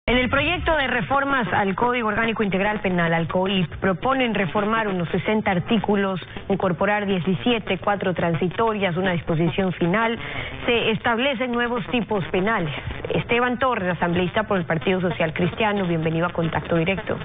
En el proyecto de reformas al Código Orgánico Integral Penal, al COIP, proponen reformar unos 60 artículos, incorporar 17, 4 transitorias, una disposición final. Se establecen nuevos tipos penales. Esteban Torres, asambleísta por el Partido Social Cristiano, bienvenido a Contacto Directo.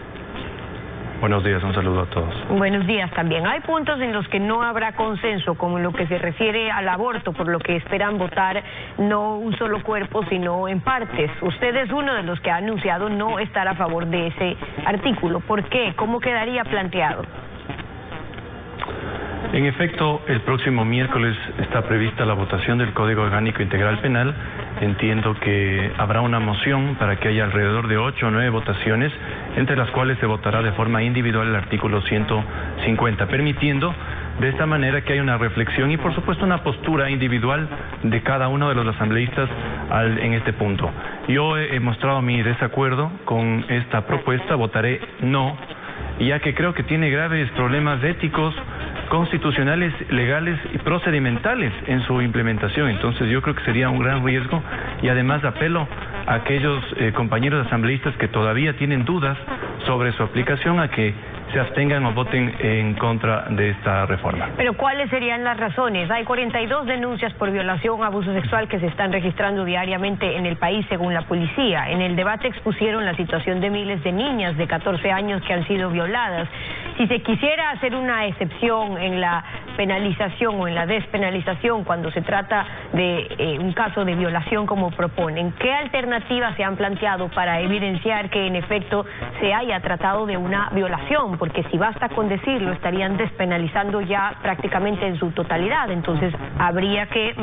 Buenos días, un saludo a todos. Buenos días también. Hay puntos en los que no habrá consenso, como en lo que se refiere al aborto, por lo que esperan votar no un solo cuerpo, sino en partes. Usted es uno de los que ha anunciado no estar a favor de ese artículo. ¿Por qué? ¿Cómo quedaría planteado? En efecto, el próximo miércoles está prevista la votación del Código Orgánico Integral Penal. Entiendo que habrá una moción para que haya alrededor de 8 o 9 votaciones, entre las cuales se votará de forma individual el artículo 150, permitiendo de esta manera que haya una reflexión y por supuesto una postura individual de cada uno de los asambleístas en este punto. Yo he mostrado mi desacuerdo con esta propuesta, votaré no, ya que creo que tiene graves problemas éticos, constitucionales, legales y procedimentales en su implementación. Entonces yo creo que sería un gran riesgo y además apelo a aquellos compañeros asambleístas que todavía tienen dudas sobre su aplicación a que se abstengan o voten en contra de esta reforma. Pero ¿cuáles serían las razones? Hay 42 denuncias por violación o abuso sexual que se están registrando diariamente en el país según la policía. En el debate expusieron la situación de miles de niñas de 14 años que han sido violadas. Si se quisiera hacer una excepción en la penalización o en la despenalización cuando se trata de un caso de violación como proponen, ¿qué alternativas se han planteado para evidenciar que en efecto se haya tratado de una violación? Porque si basta con decirlo, estarían despenalizando ya prácticamente en su totalidad. Entonces habría que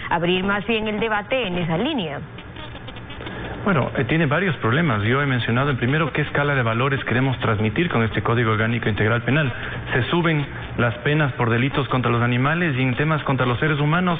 abrir el debate en esa línea. Bueno, tiene varios problemas. Yo he mencionado en primero qué escala de valores queremos transmitir con este Código Orgánico Integral Penal. Se suben las penas por delitos contra los animales y en temas contra los seres humanos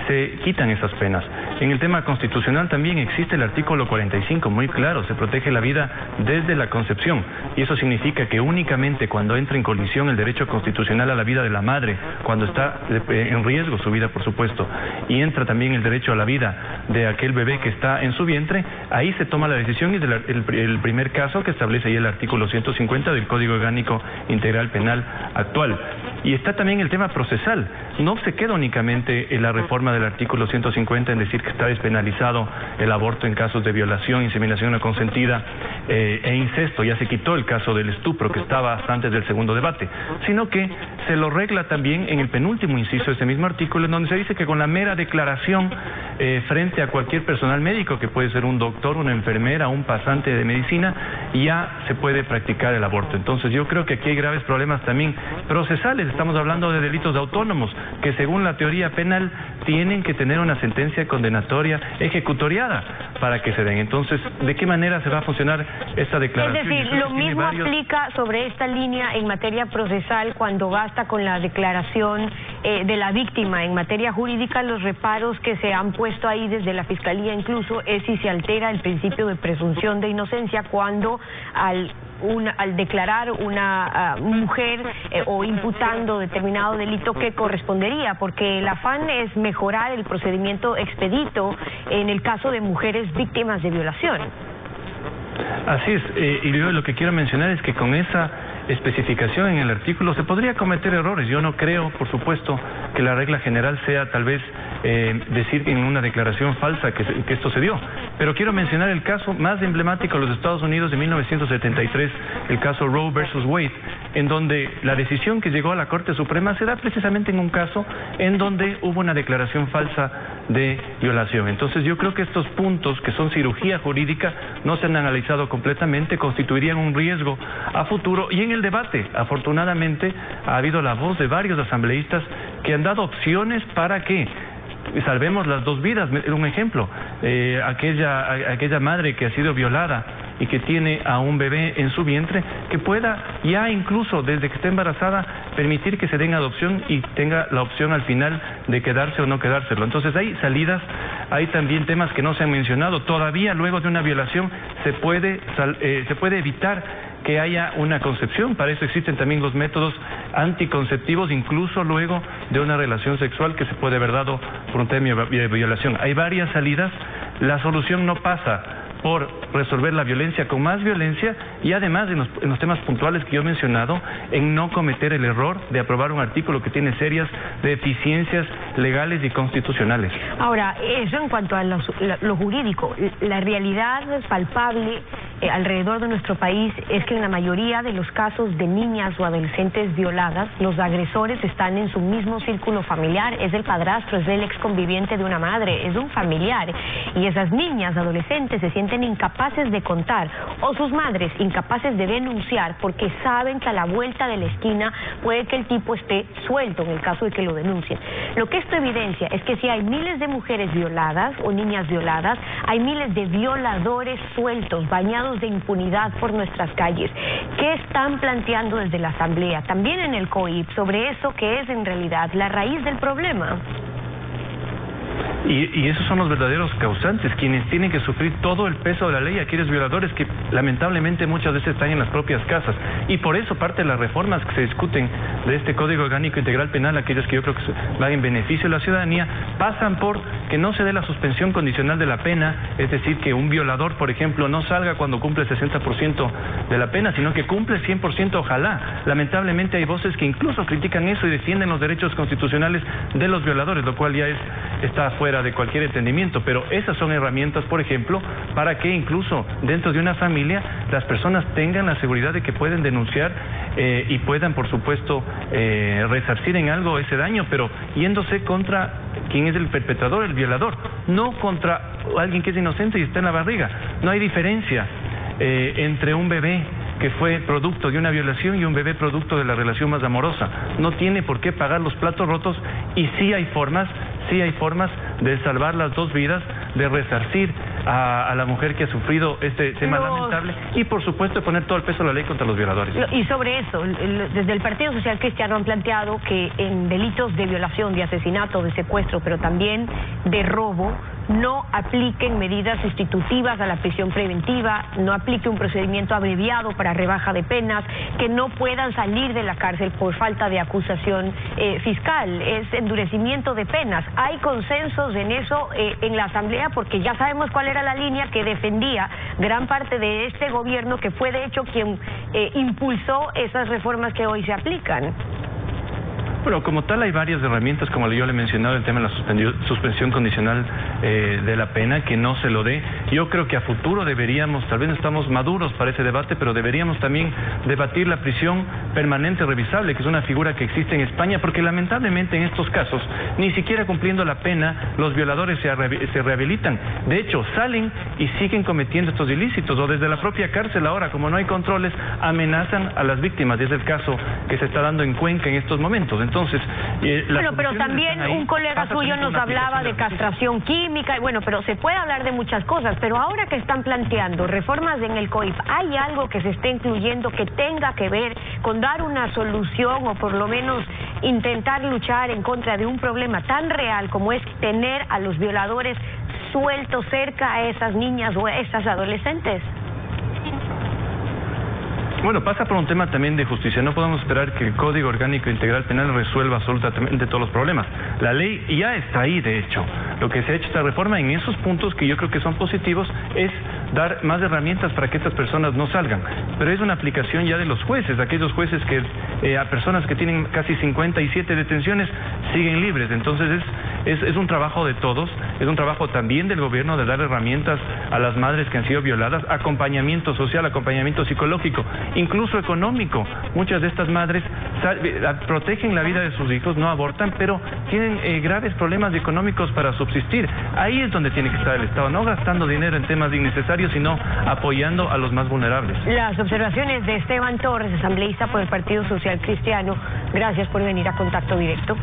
se quitan esas penas. En el tema constitucional también existe el artículo 45, muy claro, se protege la vida desde la concepción y eso significa que únicamente cuando entra en colisión el derecho constitucional a la vida de la madre, cuando está en riesgo su vida, por supuesto, y entra también el derecho a la vida de aquel bebé que está en su vientre, ahí se toma la decisión y es el primer caso que establece ahí el artículo 150 del Código Orgánico Integral Penal actual. Y está también el tema procesal. No se queda únicamente en la reforma del artículo 150 en decir que está despenalizado el aborto en casos de violación, inseminación no consentida e incesto. Ya se quitó el caso del estupro que estaba hasta antes del segundo debate, sino que se lo regla también en el penúltimo inciso de ese mismo artículo, en donde se dice que con la mera declaración frente a cualquier personal médico, que puede ser un doctor, una enfermera, un pasante de medicina, ya se puede practicar el aborto. Entonces yo creo que aquí hay graves problemas también procesales. Estamos hablando de delitos autónomos que según la teoría penal tienen que tener una sentencia condenatoria ejecutoriada para que se den. Entonces, ¿de qué manera se va a funcionar esta declaración? Es decir, lo mismo aplica sobre esta línea en materia procesal cuando basta con la declaración de la víctima. En materia jurídica, los reparos que se han puesto ahí desde la Fiscalía incluso es si se altera el principio de presunción de inocencia cuando al declarar una mujer o imputando determinado delito que correspondería, porque el afán es mejorar el procedimiento expedito en el caso de mujeres víctimas de violación. Así es, y yo lo que quiero mencionar es que con esa especificación en el artículo se podría cometer errores. Yo no creo, por supuesto, que la regla general sea tal vez decir en una declaración falsa que esto se dio. Pero quiero mencionar el caso más emblemático de los Estados Unidos de 1973, el caso Roe versus Wade, en donde la decisión que llegó a la Corte Suprema se da precisamente en un caso en donde hubo una declaración falsa de violación. Entonces yo creo que estos puntos, que son cirugía jurídica, no se han analizado completamente, constituirían un riesgo a futuro. Y en el debate, afortunadamente, ha habido la voz de varios asambleístas que han dado opciones para que salvemos las dos vidas. Un ejemplo, aquella madre que ha sido violada y que tiene a un bebé en su vientre, que pueda ya incluso desde que está embarazada permitir que se den adopción y tenga la opción al final de quedarse o no quedárselo. Entonces hay salidas, hay también temas que no se han mencionado. Todavía luego de una violación se puede evitar que haya una concepción. Para eso existen también los métodos anticonceptivos, incluso luego de una relación sexual que se puede haber dado por un tema de violación. Hay varias salidas. La solución no pasa por resolver la violencia con más violencia y además en los temas puntuales que yo he mencionado, en no cometer el error de aprobar un artículo que tiene serias deficiencias legales y constitucionales. Ahora, eso en cuanto a lo jurídico, la realidad palpable alrededor de nuestro país es que en la mayoría de los casos de niñas o adolescentes violadas, los agresores están en su mismo círculo familiar, es el padrastro, es el ex conviviente de una madre, es un familiar, y esas niñas, adolescentes se sienten incapaces de contar, o sus madres incapaces de denunciar porque saben que a la vuelta de la esquina puede que el tipo esté suelto en el caso de que lo denuncien. Lo que esto evidencia es que si hay miles de mujeres violadas o niñas violadas, hay miles de violadores sueltos, bañados de impunidad por nuestras calles. ¿Qué están planteando desde la Asamblea, también en el COIP, sobre eso que es en realidad la raíz del problema? Y esos son los verdaderos causantes, quienes tienen que sufrir todo el peso de la ley, aquellos violadores que lamentablemente muchas veces están en las propias casas. Y por eso parte de las reformas que se discuten de este Código Orgánico Integral Penal, aquellos que yo creo que van en beneficio de la ciudadanía, pasan por que no se dé la suspensión condicional de la pena, es decir, que un violador, por ejemplo, no salga cuando cumple el 60% de la pena, sino que cumple el 100%, ojalá. Lamentablemente hay voces que incluso critican eso y defienden los derechos constitucionales de los violadores, lo cual ya está fuera de cualquier entendimiento, pero esas son herramientas, por ejemplo, para que incluso dentro de una familia las personas tengan la seguridad de que pueden denunciar y puedan, por supuesto, resarcir en algo ese daño, pero yéndose contra quien es el perpetrador, el violador, no contra alguien que es inocente y está en la barriga. No hay diferencia entre un bebé que fue producto de una violación y un bebé producto de la relación más amorosa. No tiene por qué pagar los platos rotos y sí hay formas de salvar las dos vidas, de resarcir a la mujer que ha sufrido este tema lamentable y por supuesto de poner todo el peso de la ley contra los violadores. Y sobre eso, desde el Partido Social Cristiano han planteado que en delitos de violación, de asesinato, de secuestro, pero también de robo, no apliquen medidas sustitutivas a la prisión preventiva, no aplique un procedimiento abreviado para rebaja de penas, que no puedan salir de la cárcel por falta de acusación fiscal, es endurecimiento de penas. Hay consensos en eso en la Asamblea porque ya sabemos cuál era la línea que defendía gran parte de este gobierno, que fue de hecho quien impulsó esas reformas que hoy se aplican. Bueno, como tal hay varias herramientas, como yo le he mencionado, el tema de la suspensión condicional de la pena, que no se lo dé. Yo creo que a futuro deberíamos, tal vez no estamos maduros para ese debate, pero deberíamos también debatir la prisión permanente revisable, que es una figura que existe en España, porque lamentablemente en estos casos, ni siquiera cumpliendo la pena, los violadores se rehabilitan. De hecho, salen y siguen cometiendo estos ilícitos, o desde la propia cárcel ahora, como no hay controles, amenazan a las víctimas, y es el caso que se está dando en Cuenca en estos momentos. Entonces, bueno, pero también un colega suyo nos hablaba de castración química, y bueno, pero se puede hablar de muchas cosas, pero ahora que están planteando reformas en el COIP, ¿hay algo que se esté incluyendo que tenga que ver con dar una solución o por lo menos intentar luchar en contra de un problema tan real como es tener a los violadores sueltos cerca a esas niñas o a esas adolescentes? Bueno, pasa por un tema también de justicia. No podemos esperar que el Código Orgánico Integral Penal resuelva absolutamente todos los problemas. La ley ya está ahí, de hecho. Lo que se ha hecho esta reforma en esos puntos que yo creo que son positivos es dar más herramientas para que estas personas no salgan. Pero es una aplicación ya de los jueces, aquellos jueces que a personas que tienen casi 57 detenciones siguen libres. Entonces es un trabajo de todos, es un trabajo también del gobierno de dar herramientas a las madres que han sido violadas, acompañamiento social, acompañamiento psicológico, incluso económico. Muchas de estas madres protegen la vida de sus hijos, no abortan, pero tienen graves problemas económicos para subsistir. Ahí es donde tiene que estar el Estado, no gastando dinero en temas innecesarios, sino apoyando a los más vulnerables. Las observaciones de Esteban Torres, asambleísta por el Partido Social Cristiano. Gracias por venir a Contacto Directo.